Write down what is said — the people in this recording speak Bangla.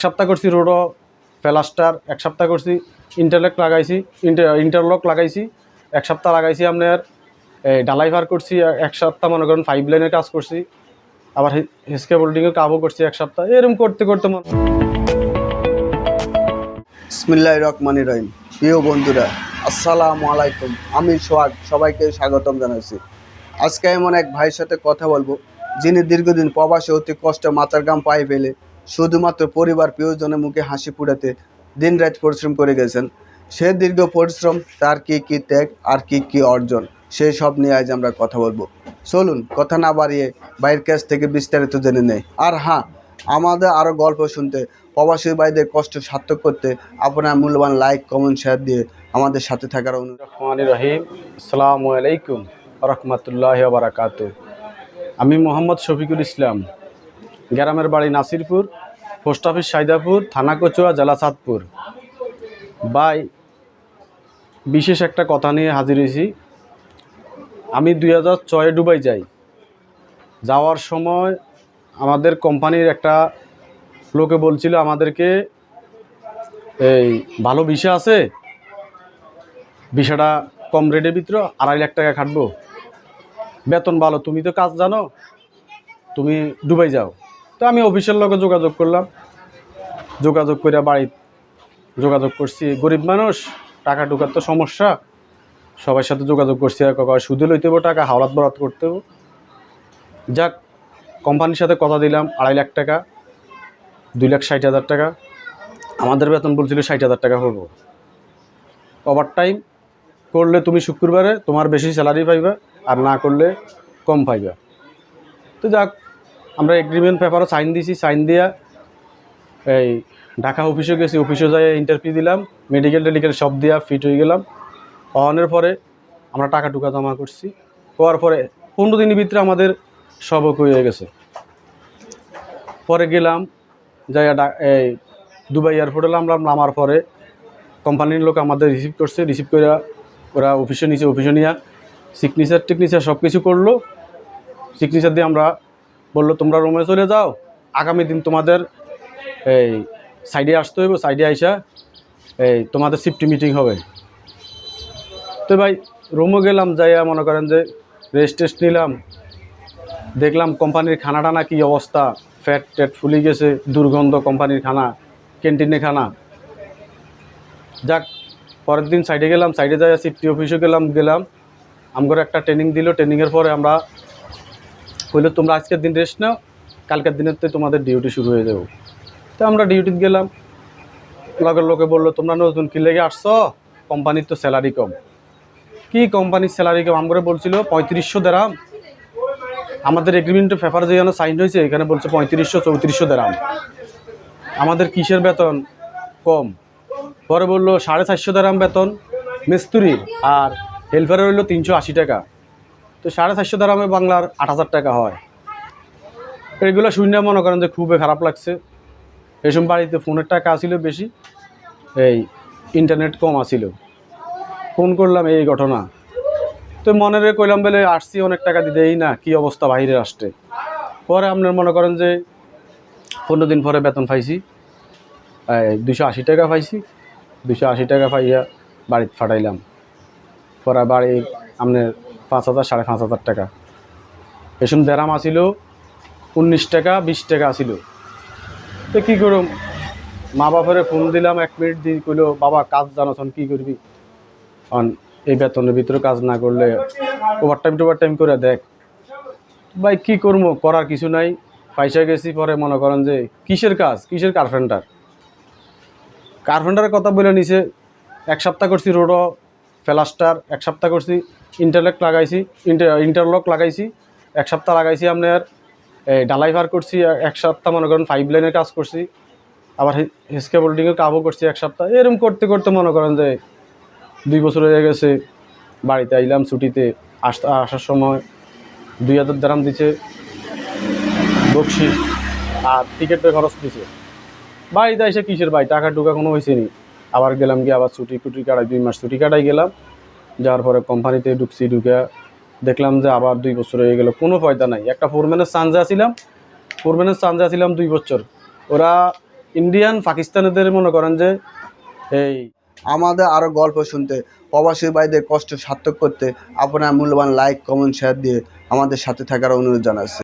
সপ্তাহ করছি রোডও প্লাস্টার, এক সপ্তাহ করছি ইন্টারলক লাগাইছি, এক সপ্তাহ লাগাইছি আপনার ঢালাই ভার করছি, এক সপ্তাহ মনে করেন 5 লাইনের কাজ করছি, আবার হেসকে বোল্ডিংয়ের কাজও করছি এক সপ্তাহ। এরকম করতে করতে বিসমিল্লাহির রহমানির রহিম। প্রিয় বন্ধুরা, আসসালামু আলাইকুম। আমি সোহাগ, সবাইকে স্বাগতম জানাচ্ছি। আজকে এমন এক ভাইয়ের সাথে কথা বলবো, যিনি দীর্ঘদিন প্রবাসে অতি কষ্টে মাথার ঘাম পায়ে ফেলে শুধুমাত্র পরিবার প্রিয়জনের মুখে হাসি ফুটাতে দিন রাত পরিশ্রম করে গেছেন। সে দীর্ঘ পরিশ্রম, তার কি কি ত্যাগ আর কি অর্জন, সেই সব নিয়ে আজ আমরা কথা বলবো। চলুন কথা না বাড়িয়ে ভাইয়ের কাছ থেকে বিস্তারিত জেনে নেই। আর হ্যাঁ, আমাদের আরও গল্প শুনতে, প্রবাসী ভাইদের কষ্ট সার্থক করতে আপনার মূল্যবান লাইক, কমেন্ট, শেয়ার দিয়ে আমাদের সাথে থাকার অনুরোধ। রহমানির রহিম। আসসালামু আলাইকুম রহমতুল্লাহি ওয়া বারাকাতুহু। আমি মোহাম্মদ শফিকুল ইসলাম, গ্রামের বাড়ি নাসিরপুর, পোস্ট অফিস সাইদাপুর, থানা কচুয়া, জেলা চাঁদপুর। ভাই, বিশেষ একটা কথা নিয়ে হাজির হয়েছি। আমি 2006 দুবাই যাই। যাওয়ার সময় আমাদের কোম্পানির একটা লোকে বলছিল আমাদেরকে, এই ভালো ভিসা আছে, ভিসাটা কম রেটের ভিতরে 2.5 লাখ টাকা খাটবো, বেতন ভালো, তুমি তো কাজ জানো, তুমি দুবাই যাও। তো আমি অফিসের লোকে যোগাযোগ করলাম, যোগাযোগ করে বাড়িতে যোগাযোগ করছি। গরিব মানুষ, টাকা টুকার তো সমস্যা, সবার সাথে যোগাযোগ করছি। সুদে লইতে হবো টাকা, হাওলাত বরাত করতে হবো। যাক, কোম্পানির সাথে কথা দিলাম 2.5 লাখ টাকা, 2,60,000 টাকা। আমাদের বেতন বলছিল 60,000 টাকা করবো। ওভার টাইম করলে তুমি শুক্রবারে তোমার বেশি স্যালারি পাইবা, আর না করলে কম পাইবা। তো যাক, আমরা এগ্রিমেন্ট পেপারও সাইন দিয়েছি। সাইন দিয়া এই ঢাকা অফিসে গেছি, অফিসে যাই ইন্টারভিউ দিলাম, মেডিকেল টেডিকেল সব দিয়া ফিট হয়ে গেলাম। হওয়ানোর পরে আমরা টাকা টুকা জমা করছি। হওয়ার পরে 15 দিনের ভিতরে আমাদের সব হয়ে গেছে। পরে গেলাম, যাই এই দুবাই এয়ারপোর্টে নামার পরে কোম্পানির লোক আমাদের রিসিভ করছে। রিসিভ করে ওরা অফিসে নিচে, অফিসে নিয়ে সিগনেচার টিগনেচার সব কিছু করলো। সিগনেচার দিয়ে আমরা বললো তোমরা রুমে চলে যাও, আগামী দিন তোমাদের এই সাইডে আসতে হইব, সাইডে আইসা এই তোমাদের শিফট মিটিং হবে। তো ভাই, রুমও গেলাম, যাইয়া মনে করেন যে রেস্ট টেস্ট নিলাম। দেখলাম কোম্পানির খানা টানা কী অবস্থা, ফ্যাট ট্যাট ফুলে গেছে, দুর্গন্ধ কোম্পানির খানা, ক্যান্টিনে খানা। যাক, পরের দিন সাইডে গেলাম, সাইডে যাইয়া সিফটি অফিসে গেলাম। আমার একটা ট্রেনিং দিল। ট্রেনিংয়ের পরে আমরা কইলো তোমরা আজকের দিন রেস্ট নাও, কালকের দিনের তো তোমাদের ডিউটি শুরু হয়ে যাবো। তো আমরা ডিউটিতে গেলাম। লগের লোকে বললো তোমরা নতুন কি লেগে আসছো, কোম্পানির তো স্যালারি কম। কি কোম্পানির স্যালারি কম? আমরা বলছিল 3500 দিরহাম। আমাদের এগ্রিমেন্টের পেপার যেখানে সাইন হয়েছে এখানে বলছে 3500-3400 দিরহাম। আমাদের কিসের বেতন কম? পরে বললো 450 দিরহাম বেতন মিস্ত্রির, আর হেল্পারের হইলো 380 টাকা। তো 450 দিরহামে বাংলার 8,000 টাকা হয়। এগুলো শুনে মনে করেন যে খুবই খারাপ লাগছে। এসব বাড়িতে ফোনের টাকা আসিল বেশি, এই ইন্টারনেট কম আসিল। ফোন করলাম, এই ঘটনা। তো মনে কইলাম বলে আসছি অনেক টাকা দিতেই না, কি অবস্থা বাইরে আসতে। পরে আপনার মনে করেন যে 15 দিন পরে বেতন পাইছি, 280 টাকা পাইছি। 280 টাকা পাইয়া বাড়িতে ফাটাইলাম। পরে বাড়ি আপনার 5,000 5,500 টাকা। এসব দেরাম আসিল 19 টাকা 20 টাকা আসিল। তো কী করুম, মা বাপের ফোন দিলাম, 1 মিনিট দিয়ে কইলো বাবা কাজ জানোছন কী করবি, কারণ এই বেতনের ভিতরে কাজ না করলে ওভারটাইম করে দেখ। ভাই কী করবো, করার কিছু নাই, পয়সা গেছি। পরে মনে করেন যে কিসের কাজ, কিসের কার্পেন্টারের কথা বলে নিছে। 1 সপ্তাহ করছি রোডও প্লাস্টার, 1 সপ্তাহ করছি ইন্টারলক লাগাইছি, 1 সপ্তাহ লাগাইছি আপনার এই ঢালাই ভার করছি, 1 সপ্তাহ মনে করেন 5 লাইনের কাজ করছি, আবার হেসকে বোল্ডিংয়ের কাজও করছি 1 সপ্তাহ। এরকম করতে করতে মনে করেন যে 2 বছর হয়ে গেছে। বাড়িতে আইলাম ছুটিতে, আসার সময় 2,000 দিরহাম দিছে বকশিস, আর টিকিটের খরচ দিছে। বাড়িতে এসে কিসের ভাই, টাকা টুকা কোনো হয়েছে নি। আবার গেলাম গিয়ে আবার ছুটি কাটাই, 2 মাস ছুটি কাটাই গেলাম। যাওয়ার পরে কোম্পানিতে ঢুকছি, ঢুকে দেখলাম যে আবার 2 বছর হয়ে গেল, কোনো ফায়দা নাই। একটা ফোরম্যানের চান্সে আসিলাম 2 বছর। ওরা ইন্ডিয়ান পাকিস্তানিদের মনে করেন যে এই আমাদের আরও গল্প শুনতে, প্রবাসী ভাইদের কষ্ট সার্থক করতে আপনার মূল্যবান লাইক, কমেন্ট, শেয়ার দিয়ে আমাদের সাথে থাকার অনুরোধ জানাচ্ছি।